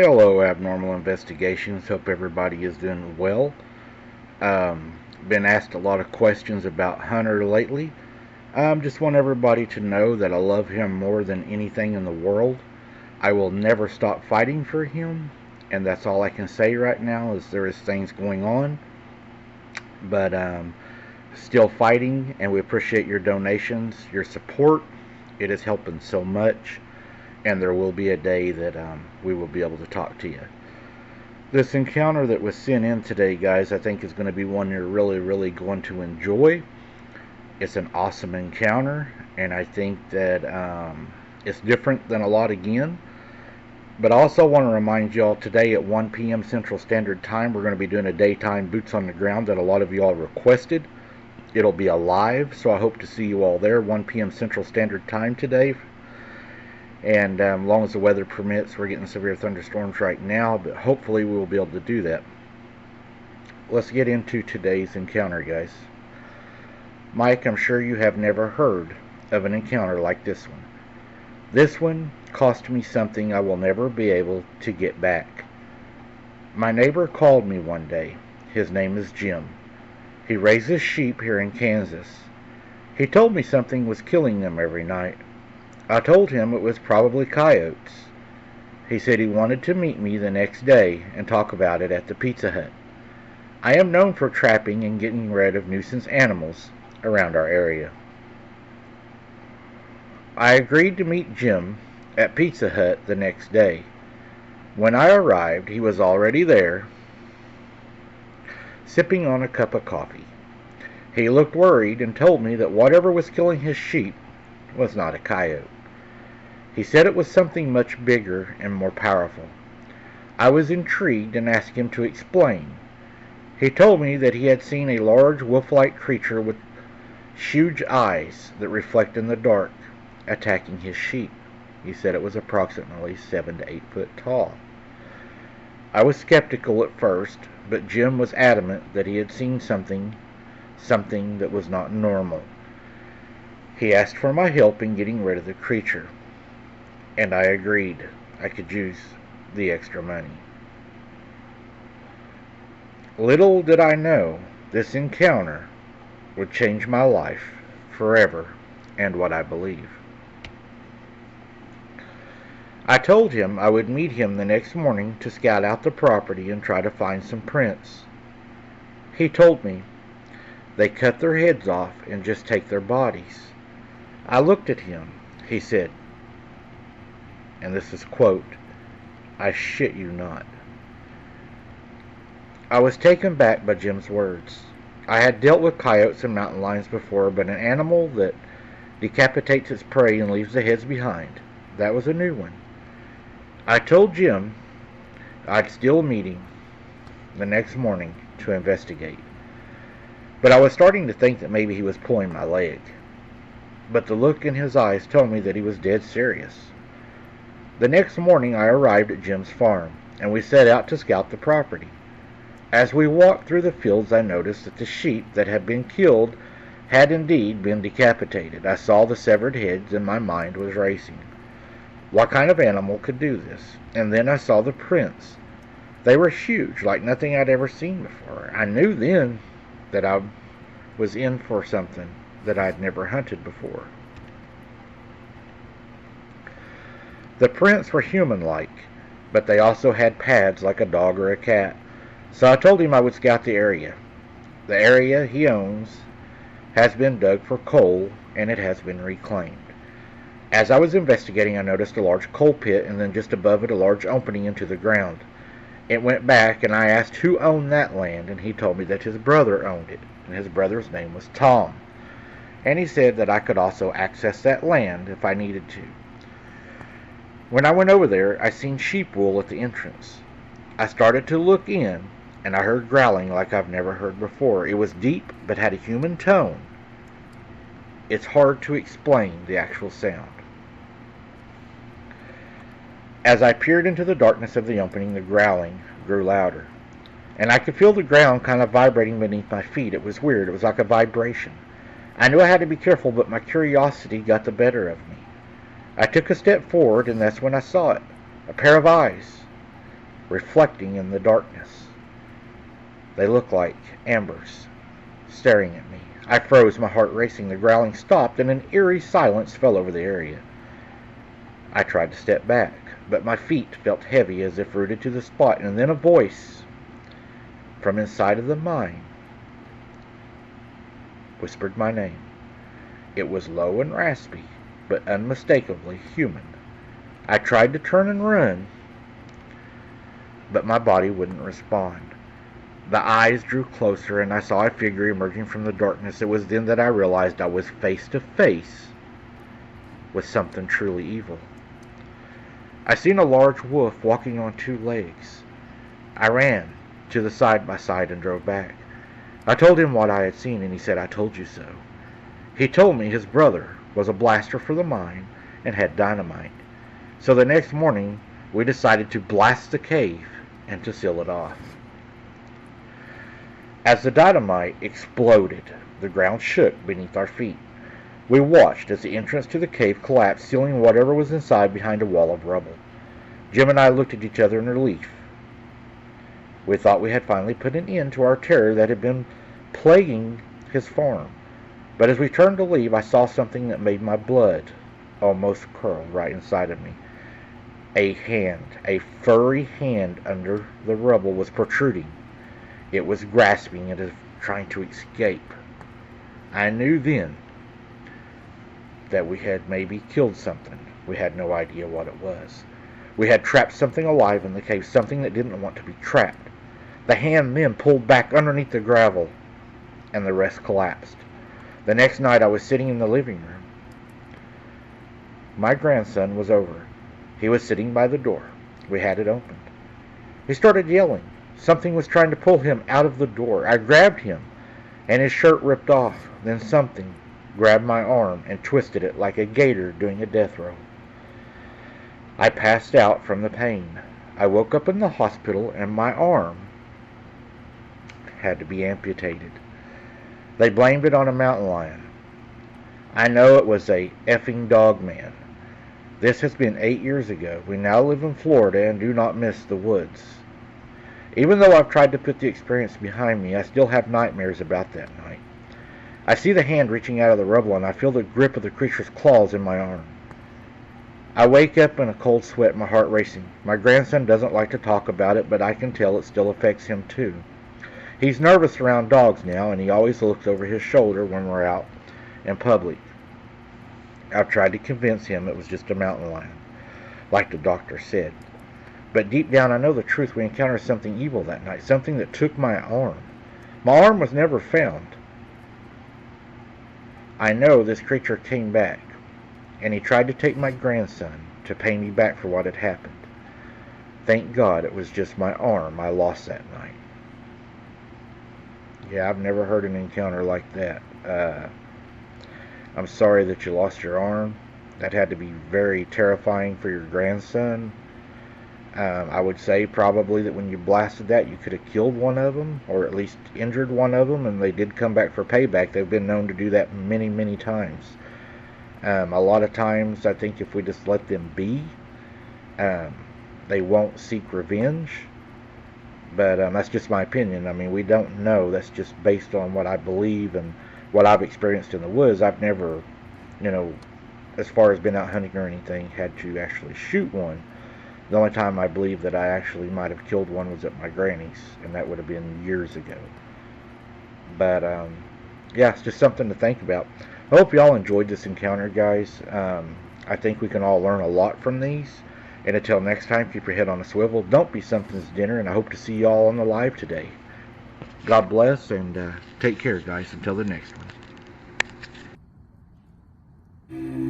Hello, Abnormal Investigations. Hope everybody is doing well. Been asked a lot of questions about Hunter lately. Just want everybody to know that I love him more than anything in the world. I will never stop fighting for him, and that's all I can say right now. Is there is things going on, but still fighting, and we appreciate your donations, your support. It is helping so much, and there will be a day that we will be able to talk to you. This encounter that was sent in today, guys, I think is going to be one you're really going to enjoy. It's an awesome encounter, and I think that it's different than a lot again. But I also want to remind y'all today at 1 p.m. Central Standard Time, we're going to be doing a daytime boots on the ground that a lot of y'all requested. It'll be alive, so I hope to see you all there 1 p.m. Central Standard Time today. And as long as the weather permits, we're getting severe thunderstorms right now, but hopefully we will be able to do that. Let's get into today's encounter, guys. Mike, I'm sure you have never heard of an encounter like this one. This one cost me something I will never be able to get back. My neighbor called me one day. His name is Jim. He raises sheep here in Kansas. He told me something was killing them every night. I told him it was probably coyotes. He said he wanted to meet me the next day and talk about it at the Pizza Hut. I am known for trapping and getting rid of nuisance animals around our area. I agreed to meet Jim at Pizza Hut the next day. When I arrived, he was already there, sipping on a cup of coffee. He looked worried and told me that whatever was killing his sheep was not a coyote. He said it was something much bigger and more powerful. I was intrigued and asked him to explain. He told me that he had seen a large wolf-like creature with huge eyes that reflect in the dark attacking his sheep. He said it was approximately 7 to 8 foot tall. I was skeptical at first, but Jim was adamant that he had seen something that was not normal. He asked for my help in getting rid of the creature, and I agreed. I could use the extra money. Little did I know this encounter would change my life forever and what I believe. I told him I would meet him the next morning to scout out the property and try to find some prints. He told me they cut their heads off and just take their bodies. I looked at him. He said, and this is quote, "I shit you not." I was taken back by Jim's words. I had dealt with coyotes and mountain lions before, but an animal that decapitates its prey and leaves the heads behind, that was a new one. I told Jim I'd still meet him the next morning to investigate, but I was starting to think that maybe he was pulling my leg. But the look in his eyes told me that he was dead serious. The next morning I arrived at Jim's farm, and we set out to scout the property. As we walked through the fields, I noticed that the sheep that had been killed had indeed been decapitated. I saw the severed heads, and my mind was racing. What kind of animal could do this? And then I saw the prints. They were huge, like nothing I'd ever seen before. I knew then that I was in for something that I'd never hunted before. The prints were human-like, but they also had pads like a dog or a cat. So I told him I would scout the area. The area he owns has been dug for coal, and it has been reclaimed. As I was investigating, I noticed a large coal pit, and then just above it a large opening into the ground. It went back, and I asked who owned that land, and he told me that his brother owned it, and his brother's name was Tom. And he said that I could also access that land if I needed to. When I went over there, I seen sheep wool at the entrance. I started to look in, and I heard growling like I've never heard before. It was deep, but had a human tone. It's hard to explain the actual sound. As I peered into the darkness of the opening, the growling grew louder, and I could feel the ground kind of vibrating beneath my feet. It was weird. It was like a vibration. I knew I had to be careful, but my curiosity got the better of me. I took a step forward, and that's when I saw it. A pair of eyes. reflecting in the darkness. They looked like embers, staring at me. I froze, my heart racing. The growling stopped, and an eerie silence fell over the area. I tried to step back, but my feet felt heavy as if rooted to the spot, and then a voice from inside of the mine whispered my name. It was low and raspy, but unmistakably human. I tried to turn and run, but my body wouldn't respond. The eyes drew closer, and I saw a figure emerging from the darkness. It was then that I realized I was face to face with something truly evil. I seen a large wolf walking on 2 legs. I ran to the side-by-side and drove back. I told him what I had seen, and he said, "I told you so." He told me his brother was a blaster for the mine and had dynamite. So the next morning, we decided to blast the cave and to seal it off. As the dynamite exploded, the ground shook beneath our feet. We watched as the entrance to the cave collapsed, sealing whatever was inside behind a wall of rubble. Jim and I looked at each other in relief. We thought we had finally put an end to our terror that had been plaguing his farm. But as we turned to leave, I saw something that made my blood almost curl right inside of me. A hand, a furry hand under the rubble was protruding. It was grasping as if trying to escape. I knew then that we had maybe killed something. We had no idea what it was. We had trapped something alive in the cave, something that didn't want to be trapped. The hand then pulled back underneath the gravel, and the rest collapsed. The next night I was sitting in the living room. My grandson was over. He was sitting by the door. We had it opened. He started yelling. Something was trying to pull him out of the door. I grabbed him, and his shirt ripped off. Then something grabbed my arm and twisted it like a gator doing a death roll. I passed out from the pain. I woke up in the hospital, and my arm had to be amputated. They blamed it on a mountain lion. I know it was a effing Dogman. This has been 8 years ago. We now live in Florida and do not miss the woods. Even though I've tried to put the experience behind me, I still have nightmares about that night. I see the hand reaching out of the rubble, and I feel the grip of the creature's claws in my arm. I wake up in a cold sweat, my heart racing. My grandson doesn't like to talk about it, but I can tell it still affects him too. He's nervous around dogs now, and he always looks over his shoulder when we're out in public. I've tried to convince him it was just a mountain lion, like the doctor said. But deep down I know the truth. We encountered something evil that night, something that took my arm. My arm was never found. I know this creature came back, and he tried to take my grandson to pay me back for what had happened. Thank God it was just my arm I lost that night. Yeah, I've never heard an encounter like that. I'm sorry that you lost your arm. That had to be very terrifying for your grandson. I would say probably that when you blasted that, you could have killed one of them, or at least injured one of them, and they did come back for payback. They've been known to do that many, many times. A lot of times, I think if we just let them be, they won't seek revenge. But that's just my opinion. I mean, we don't know. That's just based on what I believe and what I've experienced in the woods. I've never, as far as been out hunting or anything, had to actually shoot one. The only time I believe that I actually might have killed one was at my granny's, and that would have been years ago. But, yeah, it's just something to think about. I hope y'all enjoyed this encounter, guys. I think we can all learn a lot from these. And until next time, keep your head on a swivel. Don't be something's dinner, and I hope to see y'all on the live today. God bless, and take care, guys, until the next one.